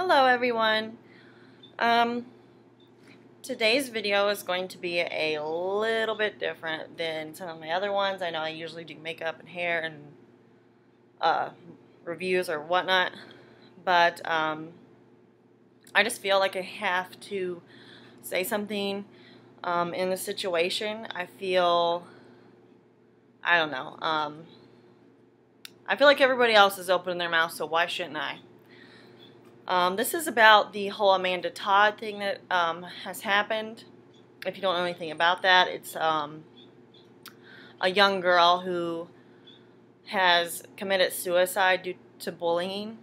Hello everyone. Um, Today's video is going to be a little bit different than some of my other ones. I know I usually do makeup and hair and reviews or whatnot, but I just feel like I have to say something in the situation. I feel like everybody else is opening their mouth, so why shouldn't I? This is about the whole Amanda Todd thing that has happened. If you don't know anything about that, it's a young girl who has committed suicide due to bullying.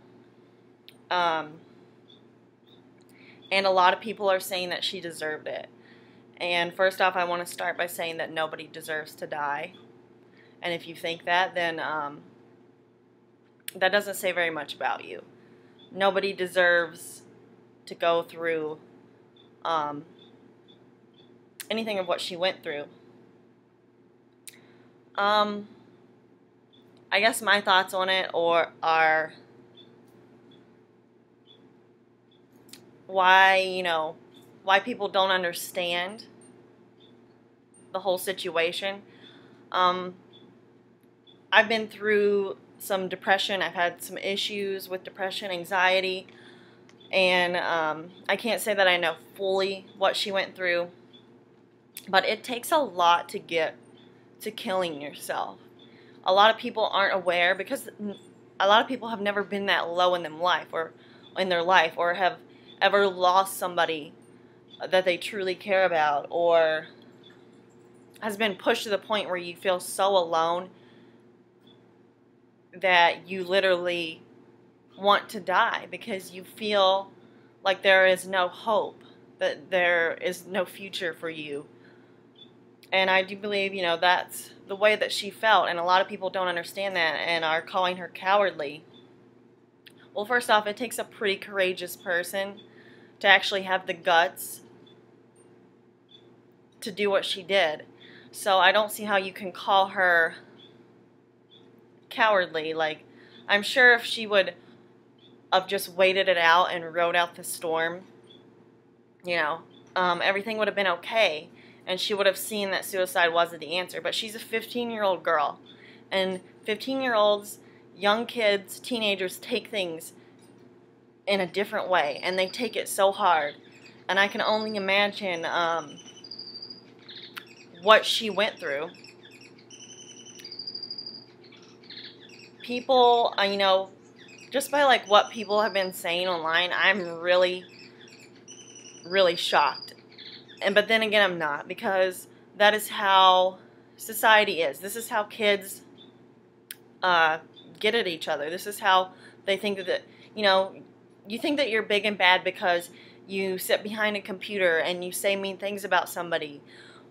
And a lot of people are saying that she deserved it. And first off, I want to start by saying that nobody deserves to die. And if you think that, then that doesn't say very much about you. Nobody deserves to go through anything of what she went through. I guess my thoughts on it are why people don't understand the whole situation. I've been through some depression. I've had some issues with depression, anxiety, and I can't say that I know fully what she went through, but it takes a lot to get to killing yourself. A lot of people aren't aware because a lot of people have never been that low in their life or have ever lost somebody that they truly care about, or has been pushed to the point where you feel so alone that you literally want to die because you feel like there is no hope, that there is no future for you. And I do believe, that's the way that she felt, and a lot of people don't understand that and are calling her cowardly. Well, first off, it takes a pretty courageous person to actually have the guts to do what she did. So I don't see how you can call her cowardly. Like, I'm sure if she would have just waited it out and rode out the storm, everything would have been okay, and she would have seen that suicide wasn't the answer. But she's a 15-year-old girl, and 15-year-olds, young kids, teenagers take things in a different way, and they take it so hard. And I can only imagine what she went through. People, just by what people have been saying online, I'm really, really shocked. But then again, I'm not, because that is how society is. This is how kids get at each other. This is how they think that, you think that you're big and bad because you sit behind a computer and you say mean things about somebody,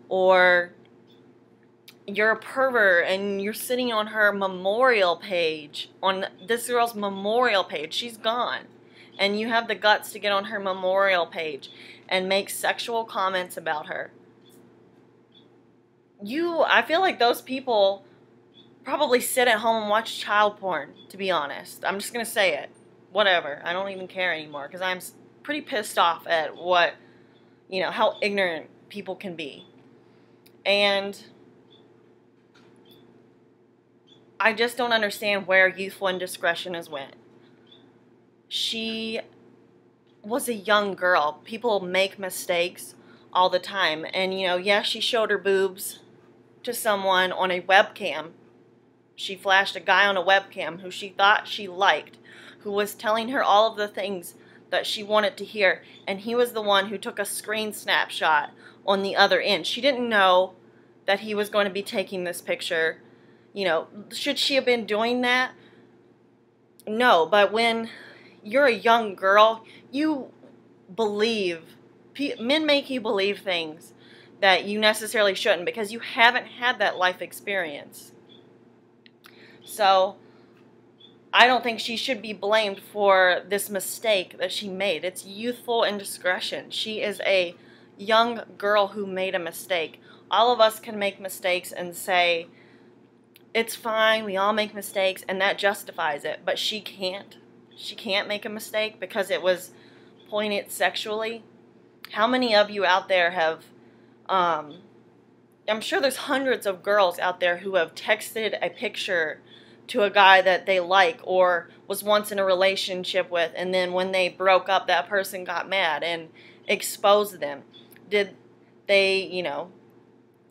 or you're a pervert and you're sitting on her memorial page, on this girl's memorial page. She's gone. And you have the guts to get on her memorial page and make sexual comments about her. I feel like those people probably sit at home and watch child porn, to be honest. I'm just going to say it. Whatever. I don't even care anymore because I'm pretty pissed off at how ignorant people can be. And I just don't understand where youthful indiscretion has went. She was a young girl. People make mistakes all the time. And, yeah, she showed her boobs to someone on a webcam. She flashed a guy on a webcam who she thought she liked, who was telling her all of the things that she wanted to hear. And he was the one who took a screen snapshot on the other end. She didn't know that he was going to be taking this picture. Should she have been doing that? No, but when you're a young girl, you believe, men make you believe things that you necessarily shouldn't because you haven't had that life experience. So I don't think she should be blamed for this mistake that she made. It's youthful indiscretion. She is a young girl who made a mistake. All of us can make mistakes and say, it's fine, we all make mistakes, and that justifies it. But she can't. She can't make a mistake because it was pointed sexually. How many of you out there have, I'm sure there's hundreds of girls out there who have texted a picture to a guy that they like or was once in a relationship with, and then when they broke up, that person got mad and exposed them. Did they,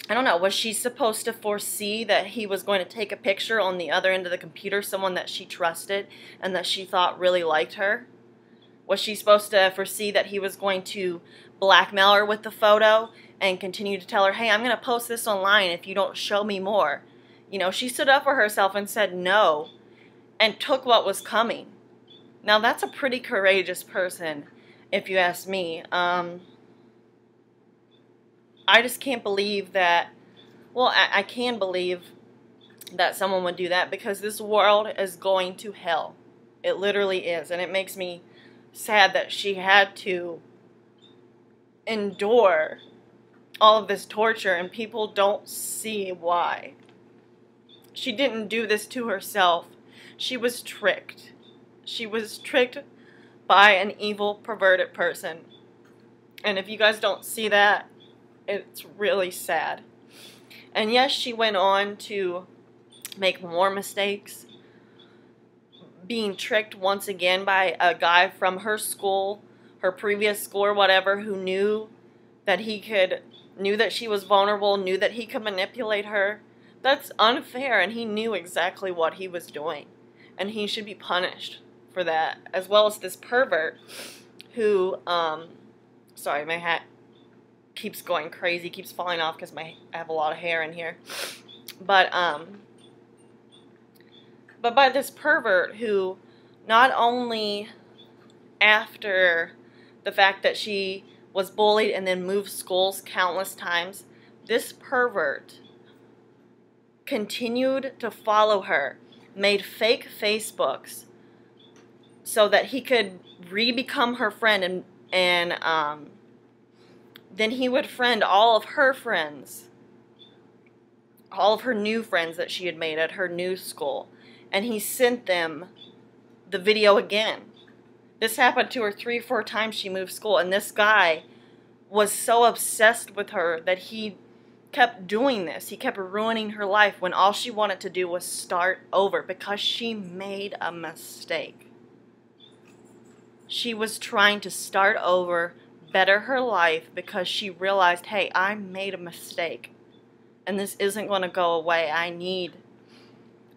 I don't know, was she supposed to foresee that he was going to take a picture on the other end of the computer, someone that she trusted and that she thought really liked her? Was she supposed to foresee that he was going to blackmail her with the photo and continue to tell her, hey, I'm going to post this online if you don't show me more? She stood up for herself and said no and took what was coming. Now, that's a pretty courageous person, if you ask me. I just can't believe that, well, I can believe that someone would do that, because this world is going to hell. It literally is, and it makes me sad that she had to endure all of this torture, and people don't see why. She didn't do this to herself. She was tricked. She was tricked by an evil, perverted person. And if you guys don't see that, it's really sad. And yes, she went on to make more mistakes, being tricked once again by a guy from her school, her previous school or whatever, who knew that she was vulnerable, knew that he could manipulate her. That's unfair, and he knew exactly what he was doing, and he should be punished for that, as well as this pervert who, sorry, my hat keeps going crazy, keeps falling off because I have a lot of hair in here. But by this pervert who, not only after the fact that she was bullied and then moved schools countless times, this pervert continued to follow her, made fake Facebooks so that he could re-become her friend, and then he would friend all of her friends, all of her new friends that she had made at her new school, and he sent them the video again. This happened to her 3 or 4 times she moved school, and this guy was so obsessed with her that he kept doing this. He kept ruining her life when all she wanted to do was start over, because she made a mistake. She was trying to start over, better her life, because she realized, hey, I made a mistake and this isn't going to go away. I need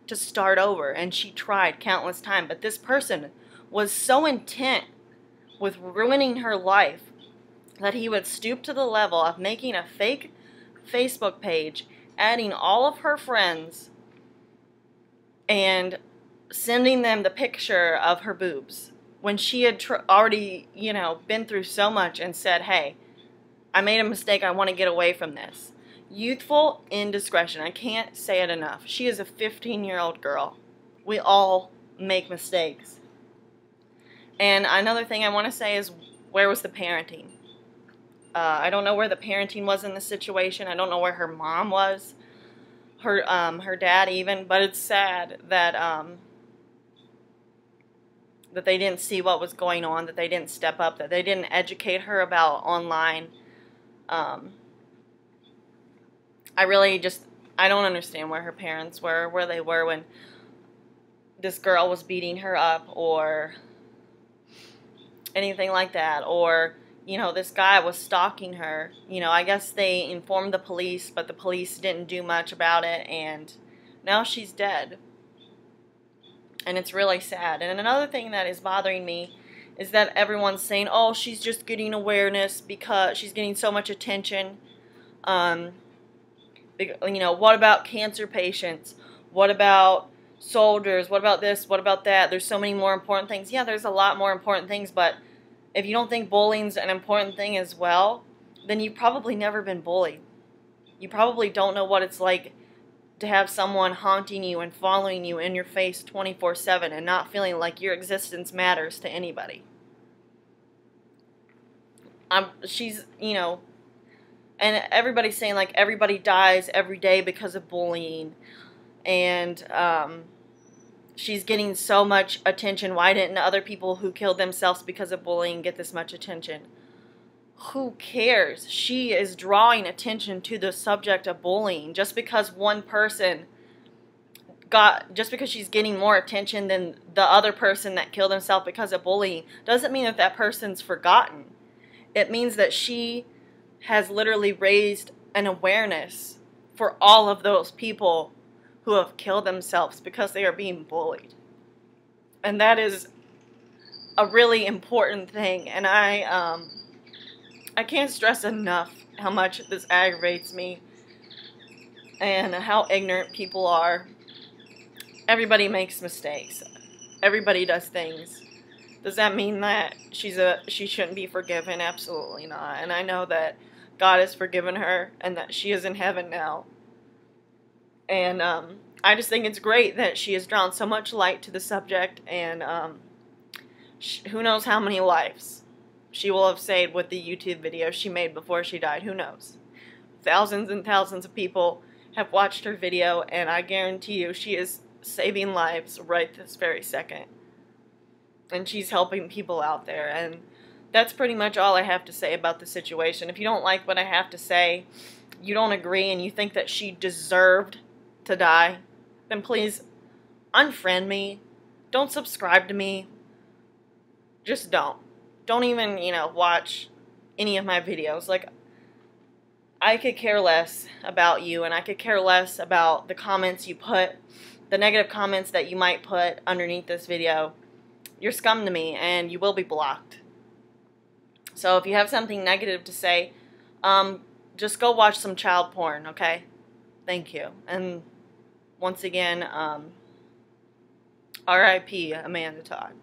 to start over. And she tried countless times, but this person was so intent with ruining her life that he would stoop to the level of making a fake Facebook page, adding all of her friends, and sending them the picture of her boobs when she had already, been through so much and said, hey, I made a mistake, I want to get away from this. Youthful indiscretion. I can't say it enough. She is a 15-year-old girl. We all make mistakes. And another thing I want to say is, where was the parenting? I don't know where the parenting was in the situation. I don't know where her mom was, her dad even. But it's sad that that they didn't see what was going on, that they didn't step up, that they didn't educate her about online. I don't understand where her parents were, where they were when this girl was beating her up or anything like that, or this guy was stalking her. I guess they informed the police, but the police didn't do much about it, and now she's dead. And it's really sad. And another thing that is bothering me is that everyone's saying, oh, she's just getting awareness because she's getting so much attention. What about cancer patients? What about soldiers? What about this? What about that? There's so many more important things. Yeah, there's a lot more important things, but if you don't think bullying's an important thing as well, then you've probably never been bullied. You probably don't know what it's like to have someone haunting you and following you in your face 24/7 and not feeling like your existence matters to anybody. She's, and everybody's saying like everybody dies every day because of bullying, and she's getting so much attention. Why didn't other people who killed themselves because of bullying get this much attention? Who cares? She is drawing attention to the subject of bullying. Just because one person just because she's getting more attention than the other person that killed himself because of bullying, doesn't mean that that person's forgotten. It means that she has literally raised an awareness for all of those people who have killed themselves because they are being bullied. And that is a really important thing. And I can't stress enough how much this aggravates me and how ignorant people are. Everybody makes mistakes. Everybody does things. Does that mean that she shouldn't be forgiven? Absolutely not. And I know that God has forgiven her and that she is in heaven now. And I just think it's great that she has drawn so much light to the subject, and who knows how many lives she will have saved with the YouTube video she made before she died. Who knows? Thousands and thousands of people have watched her video, and I guarantee you she is saving lives right this very second. And she's helping people out there. And that's pretty much all I have to say about the situation. If you don't like what I have to say, you don't agree, and you think that she deserved to die, then please unfriend me. Don't subscribe to me. Just don't. Don't even, watch any of my videos. Like, I could care less about you, and I could care less about the comments you put, the negative comments that you might put underneath this video. You're scum to me, and you will be blocked. So if you have something negative to say, just go watch some child porn, okay? Thank you. And once again, R.I.P. Amanda Todd.